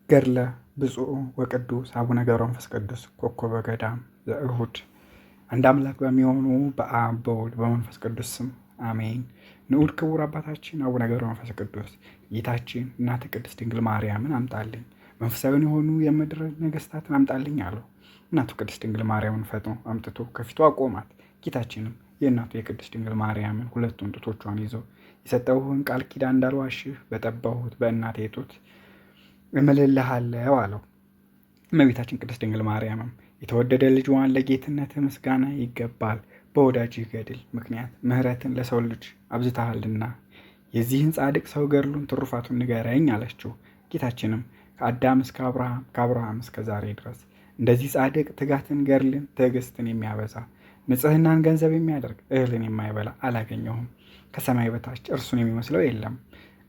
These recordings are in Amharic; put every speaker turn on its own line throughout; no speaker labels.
ገድለ ብፁዕ ወቅዱስ አቡነ ገብረ መንፈስ ቅዱስ ኮከበ ገዳም ዘእሁድ። አንድ አምላክ በሚሆኑ በአብ በወልድ በመንፈስ ቅዱስ ስም አሜን። ንዑድ ክቡር አባታችን አቡነ ገብረ መንፈስ ቅዱስ ጌታችን እናተ ቅድስት ድንግል ማርያምን አምጣልኝ፣ መንፈሳዊን የሆኑ የምድር ነገስታትን አምጣልኝ አለው። እናቱ ቅድስት ድንግል ማርያምን ፈጥኖ አምጥቶ ከፊቱ አቆማት። ጌታችንም የእናቱ የቅድስት ድንግል ማርያምን ሁለቱን ጡቶቿን ይዞ የሰጠሁህን ቃል ኪዳን እንዳልዋሽህ በጠባሁት በእናቴ ጡት እምልልሃለሁ አለው። እመቤታችን ቅድስት ድንግል ማርያምም የተወደደ ልጅዋን ለጌትነትህ ምስጋና ይገባል፣ በወዳጅህ ገድል ምክንያት ምሕረትን ለሰው ልጅ አብዝተሃልና የዚህን ጻድቅ ሰው ገድሉን ትሩፋቱን ንገረኝ አለችው። ጌታችንም ከአዳም እስከ አብርሃም ከአብርሃም እስከ ዛሬ ድረስ እንደዚህ ጻድቅ ትጋትን፣ ገድልን፣ ትዕግስትን የሚያበዛ ንጽህናን ገንዘብ የሚያደርግ እህልን የማይበላ አላገኘሁም። ከሰማይ በታች እርሱን የሚመስለው የለም።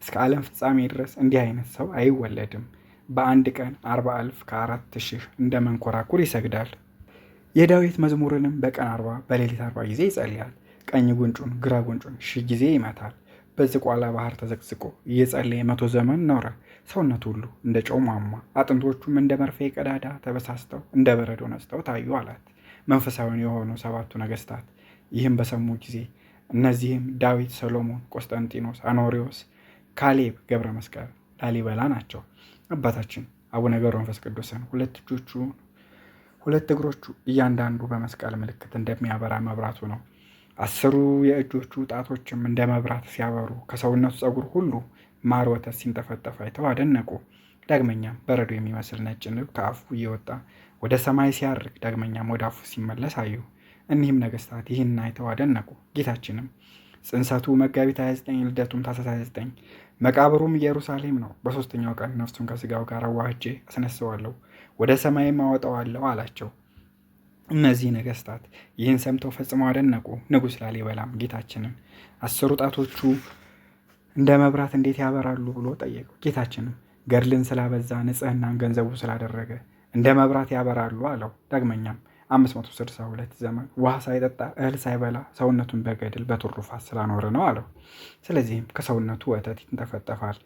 እስከ ዓለም ፍጻሜ ድረስ እንዲህ አይነት ሰው አይወለድም። በአንድ ቀን 40,000 ከ4,000 እንደ መንኮራኩር ይሰግዳል። የዳዊት መዝሙርንም በቀን 40 በሌሊት 40 ጊዜ ይጸልያል። ቀኝ ጉንጩን ግራ ጉንጩን 1000 ጊዜ ይመታል። በዝቋላ ባህር ተዘቅዝቆ እየጸለየ 100 ዘመን ኖረ። ሰውነቱ ሁሉ እንደ ጨው ሟሟ፣ አጥንቶቹም እንደ መርፌ ቀዳዳ ተበሳስተው እንደ በረዶ ነጽተው ታዩ አላት። መንፈሳዊን የሆኑ 7ቱ ነገስታት ይህም በሰሙ ጊዜ እነዚህም ዳዊት፣ ሰሎሞን፣ ቆስጠንጢኖስ፣ አኖሪዎስ፣ ካሌብ፣ ገብረ መስቀል፣ ላሊበላ ናቸው። አባታችን አቡነ ገብረ መንፈስ ቅዱስን ሁለት እግሮቹ እያንዳንዱ በመስቀል ምልክት እንደሚያበራ መብራቱ ነው። 10 የእጆቹ ጣቶችም እንደ መብራት ሲያበሩ ከሰውነቱ ፀጉር ሁሉ ማር ወተት ሲንጠፈጠፍ አይተው አደነቁ። ዳግመኛም በረዶ የሚመስል ነጭ ንብ ከአፉ እየወጣ ወደ ሰማይ ሲያርግ ዳግመኛም ወደ አፉ ሲመለስ አዩ። እኒህም ነገስታት ይህን አይተው አደነቁ። ጌታችንም ጽንሰቱ መጋቢት 29፣ ልደቱም ታኅሳስ 29፣ መቃብሩም ኢየሩሳሌም ነው። በሦስተኛው ቀን ነፍሱን ከስጋው ጋር አዋህጄ አስነሳዋለሁ፣ ወደ ሰማይም አወጣዋለሁ አላቸው። እነዚህ ነገስታት ይህን ሰምተው ፈጽመው አደነቁ። ንጉሥ ላሊበላም ጌታችንን 10 ጣቶቹ እንደ መብራት እንዴት ያበራሉ ብሎ ጠየቀው። ጌታችንም ገድልን ስላበዛ ንጽህናን ገንዘቡ ስላደረገ እንደ መብራት ያበራሉ አለው። ዳግመኛም 562 ዘመን ውሃ ሳይጠጣ እህል ሳይበላ ሰውነቱን በገድል በትሩፋት ስላኖረ ነው አለው። ስለዚህም ከሰውነቱ ወተት ይንጠፈጠፋል።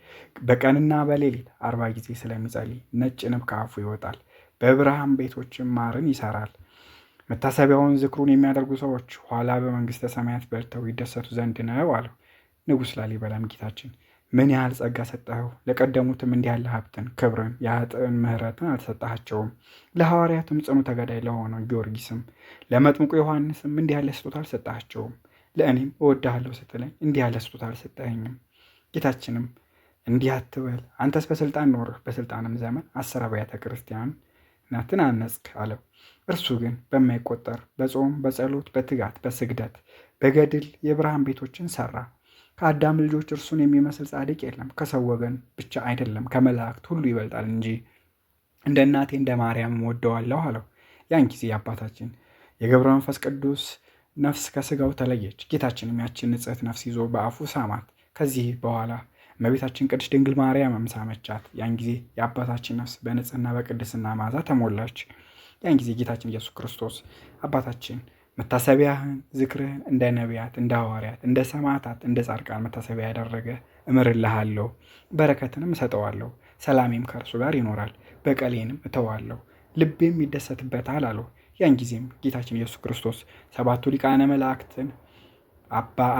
በቀንና በሌሊት 40 ጊዜ ስለሚጸልይ ነጭ ንብ ከአፉ ይወጣል። በብርሃን ቤቶችም ማርን ይሰራል። መታሰቢያውን ዝክሩን የሚያደርጉ ሰዎች ኋላ በመንግስተ ሰማያት በልተው ይደሰቱ ዘንድ ነው አለው። ንጉሥ ላሊበላም ጌታችን ምን ያህል ጸጋ ሰጠኸው! ለቀደሙትም እንዲህ ያለ ሀብትን፣ ክብርን፣ የኃጥእን ምሕረትን አልተሰጣቸውም። ለሐዋርያትም ጽኑ ተጋዳይ ለሆነው ጊዮርጊስም ለመጥምቁ ዮሐንስም እንዲህ ያለ ስጦታ አልሰጣቸውም። ለእኔም እወድሃለሁ ስትለኝ እንዲህ ያለ ስጦታ አልሰጠኸኝም። ጌታችንም እንዲህ አትበል፣ አንተስ በስልጣን ኖርህ፣ በስልጣንም ዘመን 10 አብያተ ክርስቲያናትን አነጽክ አለው። እርሱ ግን በማይቆጠር በጾም በጸሎት በትጋት በስግደት በገድል የብርሃን ቤቶችን ሰራ። ከአዳም ልጆች እርሱን የሚመስል ጻድቅ የለም። ከሰው ወገን ብቻ አይደለም ከመላእክት ሁሉ ይበልጣል እንጂ እንደ እናቴ እንደ ማርያም ወደዋለሁ አለው። ያን ጊዜ አባታችን የገብረ መንፈስ ቅዱስ ነፍስ ከስጋው ተለየች። ጌታችንም ያችን ንጽሕት ነፍስ ይዞ በአፉ ሳማት። ከዚህ በኋላ እመቤታችን ቅድስት ድንግል ማርያም ሳመቻት። ያን ጊዜ የአባታችን ነፍስ በንጽህና በቅድስና መዓዛ ተሞላች። ያን ጊዜ ጌታችን ኢየሱስ ክርስቶስ አባታችን መታሰቢያህን ዝክርህን እንደ ነቢያት እንደ ሐዋርያት እንደ ሰማዕታት እንደ ጻድቃን መታሰቢያ ያደረገ እምርልሃለሁ፣ በረከትንም እሰጠዋለሁ፣ ሰላሜም ከእርሱ ጋር ይኖራል፣ በቀሌንም እተዋለሁ፣ ልቤም ይደሰትበታል አለው። ያን ጊዜም ጌታችን ኢየሱስ ክርስቶስ 7ቱ ሊቃነ መላእክትን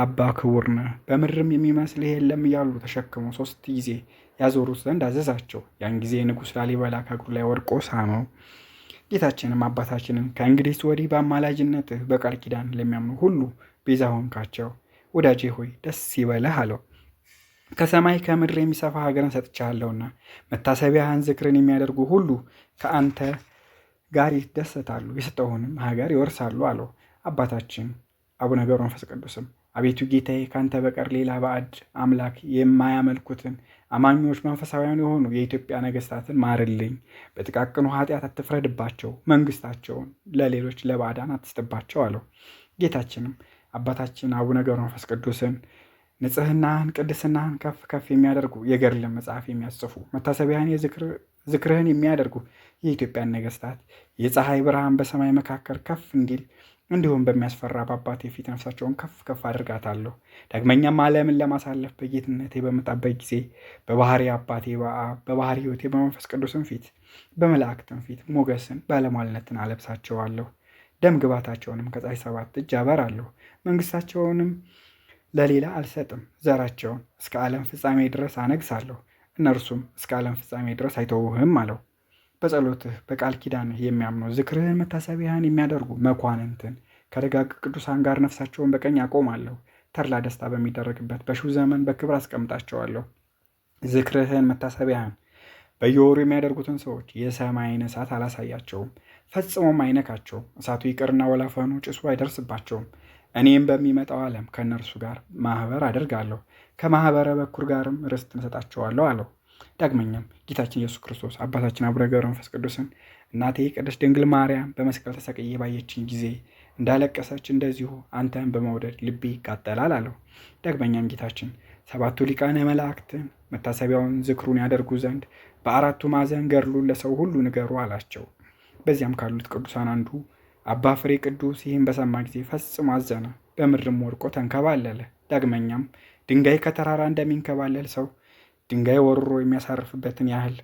አባ ክቡር ነህ፣ በምድርም የሚመስልህ የለም እያሉ ተሸክሞ 3 ጊዜ ያዞሩት ዘንድ አዘዛቸው። ያን ጊዜ ንጉሥ ላሊበላ ከእግሩ ላይ ወድቆ ሳመው። ጌታችንም አባታችንን ከእንግዲህ ወዲህ በአማላጅነትህ በቃል ኪዳን ለሚያምኑ ሁሉ ቤዛ ሆንካቸው፣ ወዳጄ ሆይ ደስ ይበለህ አለው። ከሰማይ ከምድር የሚሰፋ ሀገርን ሰጥቻለሁና መታሰቢያህን ዝክርን የሚያደርጉ ሁሉ ከአንተ ጋር ይደሰታሉ፣ የሰጠሁንም ሀገር ይወርሳሉ አለው። አባታችን አቡነ ገብረ መንፈስ ቅዱስም አቤቱ ጌታዬ ካንተ በቀር ሌላ ባዕድ አምላክ የማያመልኩትን አማኞች መንፈሳውያን የሆኑ የኢትዮጵያ ነገስታትን ማርልኝ። በጥቃቅኑ ኃጢአት አትፍረድባቸው፣ መንግስታቸውን ለሌሎች ለባዕዳን አትስጥባቸው አለው። ጌታችንም አባታችን አቡነ ገብረ መንፈስ ቅዱስን ንጽህናህን ቅድስናህን ከፍ ከፍ የሚያደርጉ የገድልን መጽሐፍ የሚያጽፉ መታሰቢያን ዝክርህን የሚያደርጉ የኢትዮጵያን ነገስታት የፀሐይ ብርሃን በሰማይ መካከል ከፍ እንዲል እንዲሁም በሚያስፈራ በአባቴ ፊት ነፍሳቸውን ከፍ ከፍ አድርጋታለሁ። ዳግመኛም ዓለምን ለማሳለፍ በጌትነቴ በመጣበት ጊዜ በባህሪ አባቴ በአብ በባህሪ ሕይወቴ በመንፈስ ቅዱስም ፊት በመላእክትም ፊት ሞገስን ባለሟልነትን አለብሳቸዋለሁ። ደም ግባታቸውንም ከፀሐይ 7 እጅ አበራለሁ። መንግስታቸውንም ለሌላ አልሰጥም። ዘራቸውን እስከ ዓለም ፍጻሜ ድረስ አነግሳለሁ። እነርሱም እስከ ዓለም ፍጻሜ ድረስ አይተውህም አለው። በጸሎትህ በቃል ኪዳንህ የሚያምኑ ዝክርህን መታሰቢያህን የሚያደርጉ መኳንንትን ከደጋግ ቅዱሳን ጋር ነፍሳቸውን በቀኝ አቆማለሁ። ተድላ ደስታ በሚደረግበት በሺው ዘመን በክብር አስቀምጣቸዋለሁ። ዝክርህን መታሰቢያህን በየወሩ የሚያደርጉትን ሰዎች የሰማይን እሳት አላሳያቸውም፣ ፈጽሞም አይነካቸውም። እሳቱ ይቅርና ወላፈኑ ጭሱ አይደርስባቸውም። እኔም በሚመጣው ዓለም ከእነርሱ ጋር ማህበር አደርጋለሁ፣ ከማህበረ በኩር ጋርም ርስትን እሰጣቸዋለሁ አለው። ዳግመኛም ጌታችን ኢየሱስ ክርስቶስ አባታችን አቡነ ገብረ መንፈስ ቅዱስን እናቴ ቅድስት ድንግል ማርያም በመስቀል ተሰቅዬ ባየችኝ ጊዜ እንዳለቀሰች እንደዚሁ አንተን በመውደድ ልቤ ይቃጠላል አለው። ዳግመኛም ጌታችን 7ቱ ሊቃነ መላእክትን መታሰቢያውን ዝክሩን ያደርጉ ዘንድ በአራቱ ማዕዘን ገድሉን ለሰው ሁሉ ንገሩ አላቸው። በዚያም ካሉት ቅዱሳን አንዱ አባ ፍሬ ቅዱስ ይህን በሰማ ጊዜ ፈጽሞ አዘነ፣ በምድርም ወድቆ ተንከባለለ። ዳግመኛም ድንጋይ ከተራራ እንደሚንከባለል ሰው ድንጋይ ወርሮ የሚያሳርፍበትን ያህል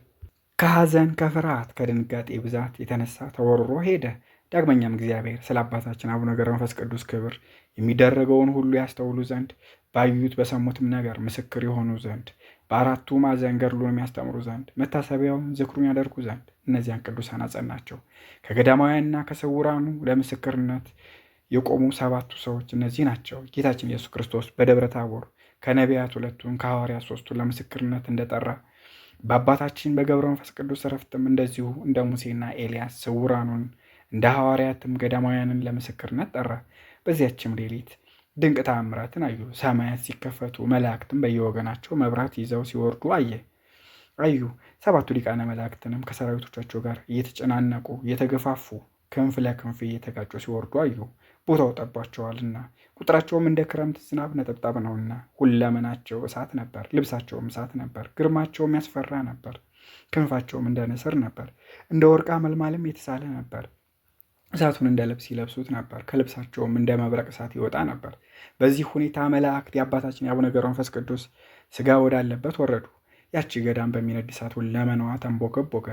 ከሐዘን ከፍርሃት ከድንጋጤ ብዛት የተነሳ ተወርሮ ሄደ። ዳግመኛም እግዚአብሔር ስለ አባታችን አቡነ ገብረ መንፈስ ቅዱስ ክብር የሚደረገውን ሁሉ ያስተውሉ ዘንድ ባዩት በሰሙትም ነገር ምስክር የሆኑ ዘንድ በአራቱ ማዕዘን ገድሉን የሚያስተምሩ ዘንድ መታሰቢያውን ዝክሩን ያደርጉ ዘንድ እነዚያን ቅዱሳን አጸናቸው። ከገዳማውያንና ከስውራኑ ለምስክርነት የቆሙ 7ቱ ሰዎች እነዚህ ናቸው። ጌታችን ኢየሱስ ክርስቶስ በደብረ ታቦር ከነቢያት 2ቱን ከሐዋርያት 3ቱን ለምስክርነት እንደጠራ በአባታችን በገብረ መንፈስ ቅዱስ ዕረፍትም እንደዚሁ እንደ ሙሴና ኤልያስ ስውራኑን እንደ ሐዋርያትም ገዳማውያንን ለምስክርነት ጠራ። በዚያችም ሌሊት ድንቅ ተአምራትን አዩ። ሰማያት ሲከፈቱ መላእክትም በየወገናቸው መብራት ይዘው ሲወርዱ አዩ። 7ቱ ሊቃነ መላእክትንም ከሰራዊቶቻቸው ጋር እየተጨናነቁ እየተገፋፉ ክንፍ ለክንፍ እየተጋጩ ሲወርዱ አዩ። ቦታው ጠቧቸዋልና ቁጥራቸውም እንደ ክረምት ዝናብ ነጠብጣብ ነውና። ሁለመናቸው እሳት ነበር፣ ልብሳቸውም እሳት ነበር፣ ግርማቸውም ያስፈራ ነበር። ክንፋቸውም እንደ ንስር ነበር፣ እንደ ወርቅ አመልማልም የተሳለ ነበር። እሳቱን እንደ ልብስ ይለብሱት ነበር፣ ከልብሳቸውም እንደ መብረቅ እሳት ይወጣ ነበር። በዚህ ሁኔታ መላእክት የአባታችን የአቡነ ገብረ መንፈስ ቅዱስ ሥጋ ወዳለበት ወረዱ። ያቺ ገዳም በሚነድ እሳት ሁለመናዋ ተንቦገቦገ።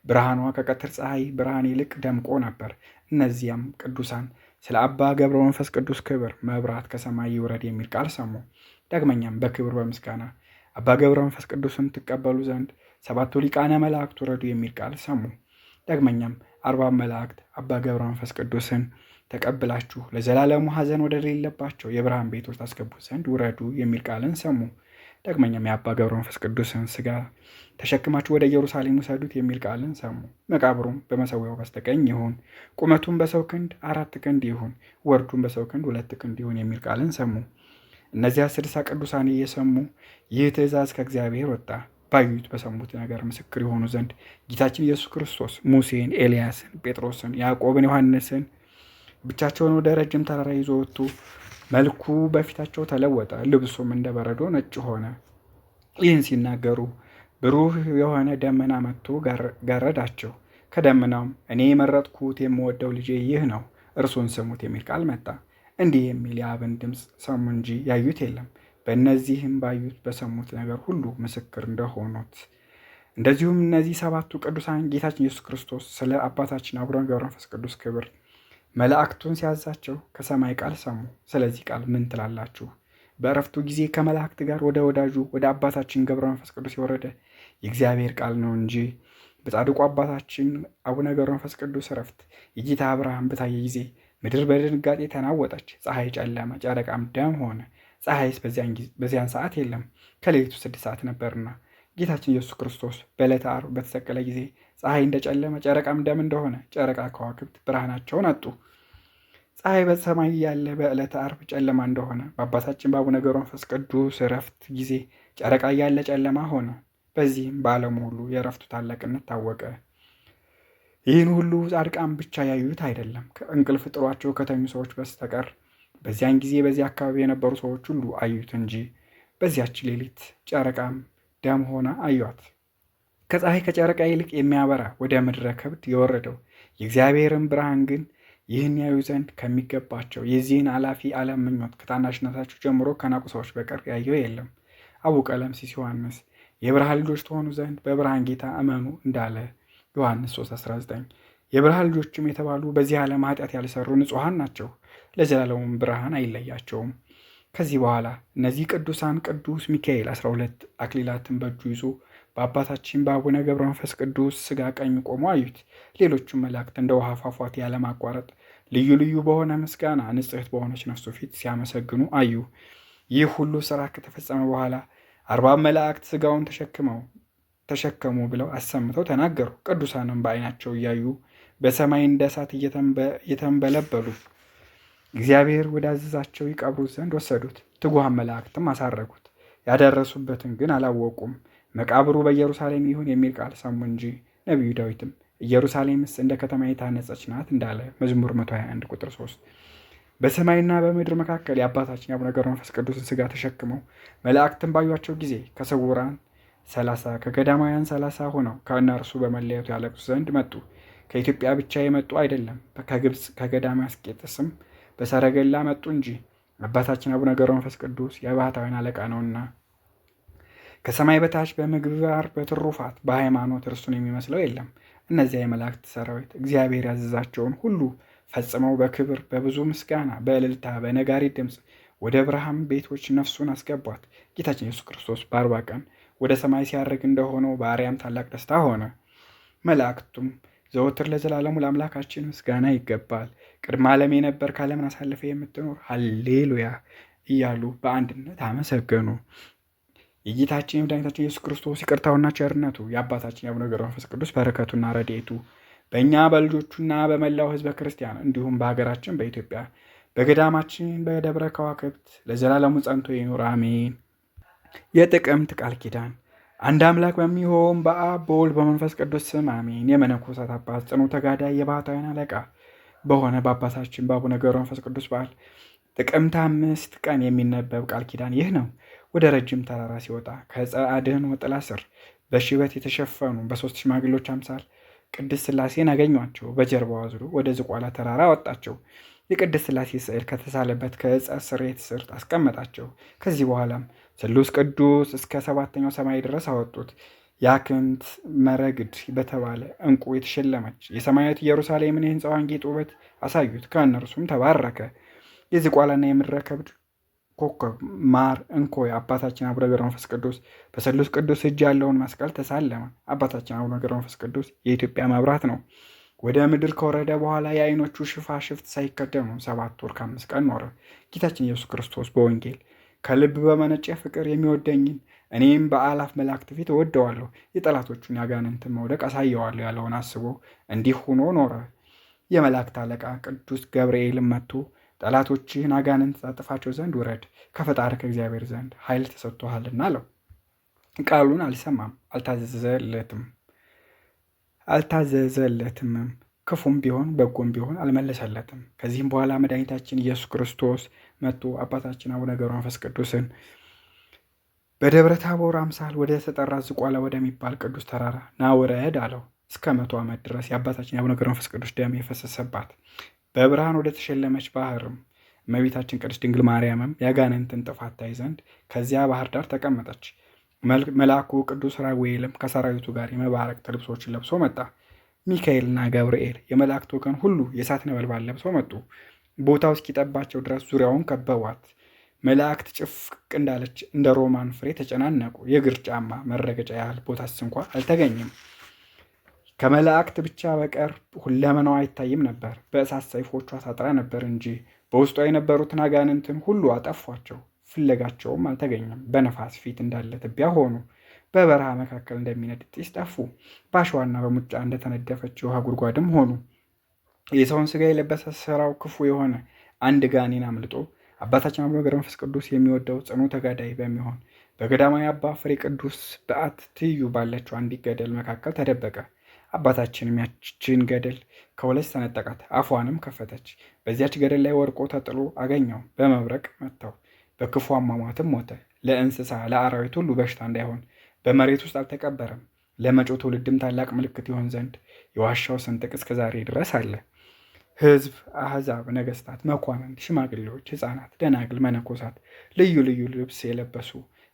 ብርሃኗ ከቀትር ፀሐይ ብርሃን ይልቅ ደምቆ ነበር። እነዚያም ቅዱሳን ስለ አባ ገብረ መንፈስ ቅዱስ ክብር መብራት ከሰማይ ይውረድ የሚል ቃል ሰሙ። ዳግመኛም በክብር በምስጋና አባ ገብረ መንፈስ ቅዱስን ትቀበሉ ዘንድ 7ቱ ሊቃነ መላእክት ውረዱ የሚል ቃል ሰሙ። ዳግመኛም 40 መላእክት አባ ገብረ መንፈስ ቅዱስን ተቀብላችሁ ለዘላለሙ ሐዘን ወደሌለባቸው የብርሃን ቤቶች ታስገቡት ዘንድ ውረዱ የሚል ቃልን ሰሙ። ዳግመኛም የአባ ገብረ መንፈስ ቅዱስን ሥጋ ተሸክማችሁ ወደ ኢየሩሳሌም ውሰዱት የሚል ቃልን ሰሙ። መቃብሩም በመሠዊያው በስተቀኝ ይሁን፣ ቁመቱም በሰው ክንድ 4 ክንድ ይሁን፣ ወርዱም በሰው ክንድ 2 ክንድ ይሁን የሚል ቃልን ሰሙ። እነዚያ 60 ቅዱሳን እየሰሙ ይህ ትእዛዝ ከእግዚአብሔር ወጣ ባዩት በሰሙት ነገር ምስክር የሆኑ ዘንድ ጌታችን ኢየሱስ ክርስቶስ ሙሴን፣ ኤልያስን፣ ጴጥሮስን፣ ያዕቆብን፣ ዮሐንስን ብቻቸውን ወደ ረጅም ተራራ ይዞ ወጥቶ መልኩ በፊታቸው ተለወጠ፣ ልብሱም እንደ በረዶ ነጭ ሆነ። ይህን ሲናገሩ ብሩህ የሆነ ደመና መጥቶ ጋረዳቸው። ከደመናውም እኔ የመረጥኩት የምወደው ልጄ ይህ ነው፣ እርሱን ስሙት የሚል ቃል መጣ። እንዲህ የሚል የአብን ድምፅ ሰሙ እንጂ ያዩት የለም። በእነዚህም ባዩት በሰሙት ነገር ሁሉ ምስክር እንደሆኑት እንደዚሁም እነዚህ 7ቱ ቅዱሳን ጌታችን ኢየሱስ ክርስቶስ ስለ አባታችን አቡነ ገብረ መንፈስ ቅዱስ ክብር መላእክቱን ሲያዛቸው ከሰማይ ቃል ሰሙ። ስለዚህ ቃል ምን ትላላችሁ? በዕረፍቱ ጊዜ ከመላእክት ጋር ወደ ወዳጁ ወደ አባታችን ገብረ መንፈስ ቅዱስ የወረደ የእግዚአብሔር ቃል ነው እንጂ። በጻድቁ አባታችን አቡነ ገብረ መንፈስ ቅዱስ ዕረፍት የጌታ ብርሃን በታየ ጊዜ ምድር በድንጋጤ ተናወጠች። ፀሐይ ጨለመ፣ ጨረቃም ደም ሆነ። ፀሐይስ በዚያን ሰዓት የለም፣ ከሌሊቱ 6 ሰዓት ነበርና። ጌታችን ኢየሱስ ክርስቶስ በዕለተ ዓርብ በተሰቀለ ጊዜ ፀሐይ እንደጨለመ ጨረቃም ደም እንደሆነ ጨረቃ ከዋክብት ብርሃናቸውን አጡ። ፀሐይ በሰማይ ያለ በዕለተ ዓርብ ጨለማ እንደሆነ በአባታችን በአቡነ ገብረ መንፈስ ቅዱስ ዕረፍት ጊዜ ጨረቃ ያለ ጨለማ ሆነ። በዚህም በዓለሙ ሁሉ የዕረፍቱ ታላቅነት ታወቀ። ይህን ሁሉ ጻድቃን ብቻ ያዩት አይደለም፣ ከእንቅልፍ ጥሏቸው ከተኙ ሰዎች በስተቀር በዚያን ጊዜ በዚያ አካባቢ የነበሩ ሰዎች ሁሉ አዩት እንጂ። በዚያች ሌሊት ጨረቃም ደም ሆና አዩት። ከፀሐይ ከጨረቃ ይልቅ የሚያበራ ወደ ምድረ ከብድ የወረደው የእግዚአብሔርን ብርሃን ግን ይህን ያዩ ዘንድ ከሚገባቸው የዚህን አላፊ ዓለም ምኞት ከታናሽነታቸው ጀምሮ ከናቁ ሰዎች በቀር ያየው የለም። አቡ ቀለምሲስ ዮሐንስ የብርሃን ልጆች ትሆኑ ዘንድ በብርሃን ጌታ እመኑ እንዳለ ዮሐንስ 3:19 የብርሃን ልጆችም የተባሉ በዚህ ዓለም ኃጢአት ያልሰሩ ንጹሐን ናቸው፣ ለዘላለሙም ብርሃን አይለያቸውም። ከዚህ በኋላ እነዚህ ቅዱሳን ቅዱስ ሚካኤል 12 አክሊላትን በእጁ ይዞ በአባታችን በአቡነ ገብረ መንፈስ ቅዱስ ሥጋ ቀኝ ቆሞ አዩት። ሌሎቹም መላእክት እንደ ውሃ ፏፏቴ ያለማቋረጥ ልዩ ልዩ በሆነ ምስጋና ንጽሕት በሆነች ነፍሱ ፊት ሲያመሰግኑ አዩ። ይህ ሁሉ ሥራ ከተፈጸመ በኋላ 40 መላእክት ሥጋውን ተሸከሙ ብለው አሰምተው ተናገሩ። ቅዱሳንም በዓይናቸው እያዩ በሰማይ እንደ እሳት እየተንበለበሉ እግዚአብሔር ወዳዘዛቸው ይቀብሩት ዘንድ ወሰዱት። ትጉሃን መላእክትም አሳረጉት። ያደረሱበትን ግን አላወቁም። መቃብሩ በኢየሩሳሌም ይሁን የሚል ቃል ሰሙ እንጂ። ነቢዩ ዳዊትም ኢየሩሳሌምስ እንደ ከተማ የታነጸች ናት እንዳለ መዝሙር 121 ቁጥር 3 በሰማይና በምድር መካከል የአባታችን የአቡነ ገብረ መንፈስ ቅዱስን ሥጋ ተሸክመው መላእክትን ባዩአቸው ጊዜ ከስውራን 30 ከገዳማውያን 30 ሆነው ከእነርሱ በመለየቱ ያለቅሱ ዘንድ መጡ። ከኢትዮጵያ ብቻ የመጡ አይደለም፣ ከግብፅ ከገዳመ አስቄጥስም በሰረገላ መጡ እንጂ። አባታችን አቡነ ገብረ መንፈስ ቅዱስ የባሕታውያን አለቃ ነውና ከሰማይ በታች በምግባር በትሩፋት በሃይማኖት እርሱን የሚመስለው የለም። እነዚያ የመላእክት ሰራዊት እግዚአብሔር ያዘዛቸውን ሁሉ ፈጽመው በክብር በብዙ ምስጋና በእልልታ በነጋሪት ድምፅ ወደ ብርሃን ቤቶች ነፍሱን አስገቧት። ጌታችን ኢየሱስ ክርስቶስ በ40 ቀን ወደ ሰማይ ሲያርግ እንደሆነው በአርያም ታላቅ ደስታ ሆነ። መላእክቱም ዘወትር ለዘላለሙ ለአምላካችን ምስጋና ይገባል፣ ቅድመ ዓለም የነበር ከዓለምን አሳልፈ የምትኖር ሃሌሉያ እያሉ በአንድነት አመሰገኑ። የጌታችን የመድኃኒታችን ኢየሱስ ክርስቶስ ይቅርታውና ቸርነቱ የአባታችን የአቡነ ገብረ መንፈስ ቅዱስ በረከቱና ረድኤቱ በእኛ በልጆቹና በመላው ሕዝበ ክርስቲያን እንዲሁም በሀገራችን በኢትዮጵያ በገዳማችን በደብረ ከዋክብት ለዘላለሙ ጸንቶ ይኑር አሜን። የጥቅምት ቃል ኪዳን አንድ አምላክ በሚሆን በአብ በወልድ በመንፈስ ቅዱስ ስም አሜን። የመነኮሳት አባት ጽኑ ተጋዳይ የባሕታውያን አለቃ በሆነ በአባታችን በአቡነ ገብረ መንፈስ ቅዱስ በዓል ጥቅምት 5 ቀን የሚነበብ ቃል ኪዳን ይህ ነው። ወደ ረጅም ተራራ ሲወጣ ከዕፀ አድኅኖ ጥላ ስር በሽበት የተሸፈኑ በ3 ሽማግሌዎች አምሳል ቅድስት ሥላሴን አገኟቸው። በጀርባው አዝሎ ወደ ዝቋላ ተራራ አወጣቸው። የቅድስት ሥላሴ ስዕል ከተሳለበት ከዕፀ ስሬት ስር አስቀመጣቸው። ከዚህ በኋላም ስሉስ ቅዱስ እስከ 7ኛው ሰማይ ድረስ አወጡት። ያክንት መረግድ በተባለ ዕንቁ የተሸለመች የሰማያዊት ኢየሩሳሌምን የሕንፃዋን ጌጥ ውበት አሳዩት። ከእነርሱም ተባረከ። የዝቋላና የምድረ ከብድ ኮከብ ማር እንኮይ አባታችን አቡነ ገብረ መንፈስ ቅዱስ በስሉስ ቅዱስ እጅ ያለውን መስቀል ተሳለመ። አባታችን አቡነ ገብረ መንፈስ ቅዱስ የኢትዮጵያ መብራት ነው። ወደ ምድር ከወረደ በኋላ የዓይኖቹ ሽፋሽፍት ሳይከደኑ 7 ወር ከ5 ቀን ኖረ። ጌታችን ኢየሱስ ክርስቶስ በወንጌል ከልብ በመነጨ ፍቅር የሚወደኝን እኔም በአላፍ መላእክት ፊት እወደዋለሁ፣ የጠላቶቹን ያጋንንትን መውደቅ አሳየዋለሁ ያለውን አስቦ እንዲህ ሆኖ ኖረ። የመላእክት አለቃ ቅዱስ ገብርኤልም መጥቶ ጠላቶችህን አጋንንት ታጥፋቸው ዘንድ ውረድ፣ ከፈጣሪ ከእግዚአብሔር ዘንድ ኃይል ተሰጥቶሃልና አለው። ቃሉን አልሰማም፣ አልታዘዘለትምም። ክፉም ቢሆን በጎም ቢሆን አልመለሰለትም። ከዚህም በኋላ መድኃኒታችን ኢየሱስ ክርስቶስ መጥቶ አባታችን አቡነ ገብረ መንፈስ ቅዱስን በደብረ ታቦር አምሳል ወደ ተጠራ ዝቋላ ወደሚባል ቅዱስ ተራራ ና ውረድ አለው። እስከ 100 ዓመት ድረስ የአባታችን የአቡነ ገብረ መንፈስ ቅዱስ ደም የፈሰሰባት በብርሃን ወደ ተሸለመች ባህርም እመቤታችን ቅድስት ድንግል ማርያምም ያጋንንትን ጥፋት ታይ ዘንድ ከዚያ ባህር ዳር ተቀመጠች። መልአኩ ቅዱስ ራጉኤልም ከሰራዊቱ ጋር የመባረቅ ልብሶችን ለብሶ መጣ። ሚካኤልና ገብርኤል የመላእክት ወገን ሁሉ የእሳት ነበልባል ለብሰው መጡ። ቦታው እስኪጠባቸው ድረስ ዙሪያውን ከበቧት። መላእክት ጭፍቅ እንዳለች እንደ ሮማን ፍሬ ተጨናነቁ። የእግር ጫማ መረገጫ ያህል ቦታስ እንኳ አልተገኘም። ከመላእክት ብቻ በቀር ሁለመናዋ አይታይም ነበር። በእሳት ሰይፎቿ ታጥራ ነበር እንጂ በውስጧ የነበሩትን አጋንንትን ሁሉ አጠፏቸው። ፍለጋቸውም አልተገኘም። በነፋስ ፊት እንዳለ ትቢያ ሆኑ። በበረሃ መካከል እንደሚነድ ጢስ ጠፉ። በአሸዋና በሙጫ እንደተነደፈች ውሃ ጉድጓድም ሆኑ። የሰውን ሥጋ የለበሰ ስራው ክፉ የሆነ አንድ ጋኔን አምልጦ አባታችን አቡነ ገብረ መንፈስ ቅዱስ የሚወደው ጽኑ ተጋዳይ በሚሆን በገዳማዊ አባ ፍሬ ቅዱስ በዓት ትይዩ ባለችው አንዲት ገደል መካከል ተደበቀ። አባታችንም ያችን ገደል ከሁለት ሰነጠቃት፣ አፏንም ከፈተች። በዚያች ገደል ላይ ወድቆ ተጥሎ አገኘው። በመብረቅ መታው፣ በክፉ አሟሟትም ሞተ። ለእንስሳ ለአራዊት ሁሉ በሽታ እንዳይሆን በመሬት ውስጥ አልተቀበረም። ለመጪው ትውልድም ታላቅ ምልክት ይሆን ዘንድ የዋሻው ስንጥቅ እስከ ዛሬ ድረስ አለ። ሕዝብ፣ አሕዛብ፣ ነገሥታት፣ መኳንንት፣ ሽማግሌዎች፣ ሕፃናት፣ ደናግል፣ መነኮሳት ልዩ ልዩ ልብስ የለበሱ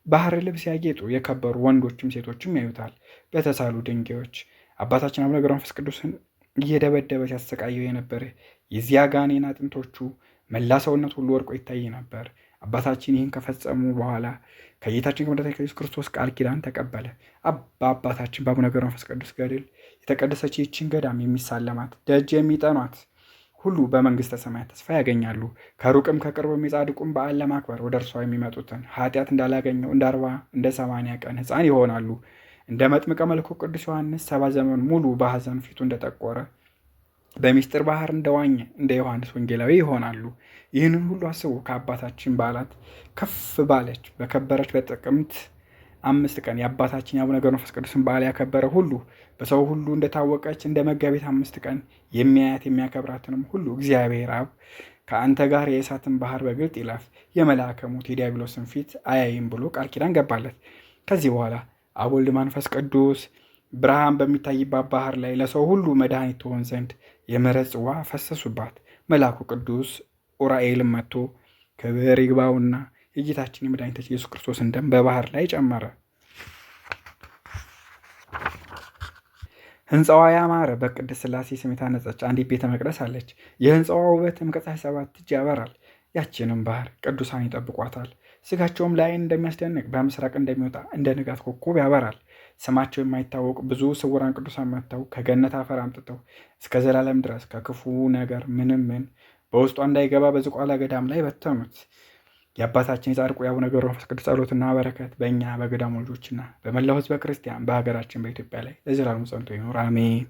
ባህር ልብስ ያጌጡ የከበሩ ወንዶችም ሴቶችም ያዩታል። በተሳሉ ድንጋዮች አባታችን አቡነ ገብረ መንፈስ ቅዱስን እየደበደበ ሲያሰቃየው የነበረ የዚያ ጋኔን አጥንቶቹ መላ ሰውነት ሁሉ ወድቆ ይታይ ነበር። አባታችን ይህን ከፈጸሙ በኋላ ከጌታችን ከመድኃኒታችን ከኢየሱስ ክርስቶስ ቃል ኪዳን ተቀበለ። በአባታችን በአቡነ ገብረ መንፈስ ቅዱስ ገድል የተቀደሰች ይህችን ገዳም የሚሳለማት ደጅ የሚጠኗት ሁሉ በመንግስተ ሰማያት ተስፋ ያገኛሉ። ከሩቅም ከቅርብም የጻድቁን በዓል ለማክበር ወደ እርሷ የሚመጡትን ኃጢአት እንዳላገኘው እንደ 40 እንደ 80 ቀን ሕፃን ይሆናሉ። እንደ መጥምቀ መለኮት ቅዱስ ዮሐንስ 70 ዘመን ሙሉ በሐዘን ፊቱ እንደጠቆረ በሚስጥር ባህር እንደዋኘ እንደ ዮሐንስ ወንጌላዊ ይሆናሉ። ይህንን ሁሉ አስቡ። ከአባታችን በዓላት ከፍ ባለች በከበረች በጥቅምት 5 ቀን የአባታችን የአቡነ ገብረ መንፈስ ቅዱስን በዓል ያከበረ ሁሉ በሰው ሁሉ እንደታወቀች እንደ መጋቢት 5 ቀን የሚያያት የሚያከብራትንም ሁሉ እግዚአብሔር አብ ከአንተ ጋር የእሳትን ባህር በግልጥ ይለፍ፣ የመልአከ ሞት የዲያብሎስን ፊት አያይም ብሎ ቃል ኪዳን ገባለት። ከዚህ በኋላ አብ ወልድ መንፈስ ቅዱስ ብርሃን በሚታይባት ባህር ላይ ለሰው ሁሉ መድኃኒት ትሆን ዘንድ የምሕረት ጽዋ ፈሰሱባት። መልአኩ ቅዱስ ኡራኤልም መጥቶ ክብር ይግባውና የጌታችን የመድኃኒታችን ኢየሱስ ክርስቶስን ደም በባህር ላይ ጨመረ። ሕንፃዋ ያማረ በቅድስት ሥላሴ ስም የታነጸች አንዲት ቤተ መቅደስ አለች። የሕንፃዋ ውበትም ከፀሐይ 7 እጅ ያበራል። ያችንም ባህር ቅዱሳን ይጠብቋታል። ስጋቸውም ለዓይን እንደሚያስደንቅ በምስራቅ እንደሚወጣ እንደ ንጋት ኮከብ ያበራል። ስማቸው የማይታወቅ ብዙ ስውራን ቅዱሳን መጥተው ከገነት አፈር አምጥተው እስከ ዘላለም ድረስ ከክፉ ነገር ምንም በውስጧ እንዳይገባ በዝቋላ ገዳም ላይ በተኑት። የአባታችን የጻድቁ የአቡነ ገብረ መንፈስ ቅዱስ ጸሎትና በረከት በእኛ በገዳሙ ልጆችና በመላው ሕዝበ ክርስቲያን በሀገራችን በኢትዮጵያ ላይ ለዘላለሙ ጸንቶ ይኑር አሜን።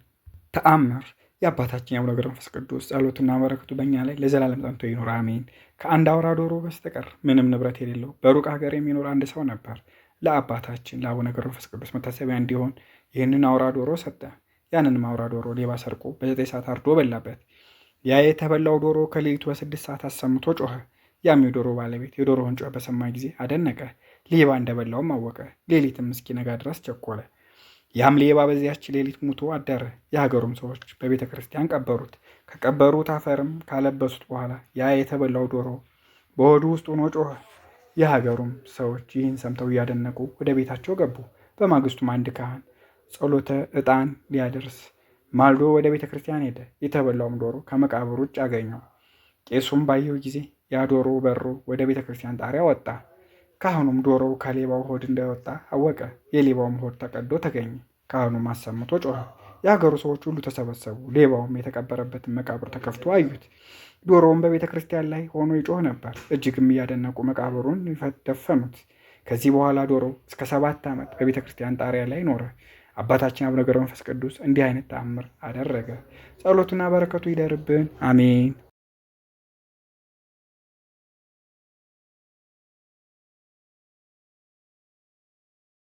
ተአምር የአባታችን የአቡነ ገብረ መንፈስ ቅዱስ ጸሎትና በረከቱ በእኛ ላይ ለዘላለም ጸንቶ ይኑር አሜን። ከአንድ አውራ ዶሮ በስተቀር ምንም ንብረት የሌለው በሩቅ ሀገር የሚኖር አንድ ሰው ነበር። ለአባታችን ለአቡነ ገብረ መንፈስ ቅዱስ መታሰቢያ እንዲሆን ይህንን አውራ ዶሮ ሰጠ። ያንንም አውራ ዶሮ ሌባ ሰርቆ በ9 ሰዓት አርዶ በላበት። ያ የተበላው ዶሮ ከሌሊቱ በ6 ሰዓት አሰምቶ ጮኸ። ያም የዶሮ ባለቤት የዶሮውን ጮህ በሰማ ጊዜ አደነቀ። ሌባ እንደበላውም አወቀ። ሌሊትም እስኪነጋ ድረስ ቸኮለ። ያም ሌባ በዚያች ሌሊት ሙቶ አደረ። የሀገሩም ሰዎች በቤተ ክርስቲያን ቀበሩት። ከቀበሩት አፈርም ካለበሱት በኋላ ያ የተበላው ዶሮ በሆዱ ውስጥ ሆኖ ጮኸ። የሀገሩም ሰዎች ይህን ሰምተው እያደነቁ ወደ ቤታቸው ገቡ። በማግስቱም አንድ ካህን ጸሎተ ዕጣን ሊያደርስ ማልዶ ወደ ቤተ ክርስቲያን ሄደ። የተበላውም ዶሮ ከመቃብር ውጭ አገኘው። ቄሱም ባየው ጊዜ ያ ዶሮ በሮ ወደ ቤተ ክርስቲያን ጣሪያ ወጣ። ካህኑም ዶሮው ከሌባው ሆድ እንደወጣ አወቀ። የሌባውም ሆድ ተቀዶ ተገኘ። ካህኑም አሰምቶ ጮኸ። የሀገሩ ሰዎች ሁሉ ተሰበሰቡ። ሌባውም የተቀበረበትን መቃብር ተከፍቶ አዩት። ዶሮውም በቤተ ክርስቲያን ላይ ሆኖ ይጮህ ነበር። እጅግም እያደነቁ መቃብሩን ደፈኑት። ከዚህ በኋላ ዶሮው እስከ 7 ዓመት በቤተ ክርስቲያን ጣሪያ ላይ ኖረ። አባታችን አቡነ ገብረ መንፈስ ቅዱስ እንዲህ አይነት ተአምር አደረገ። ጸሎቱና በረከቱ ይደርብን አሜን።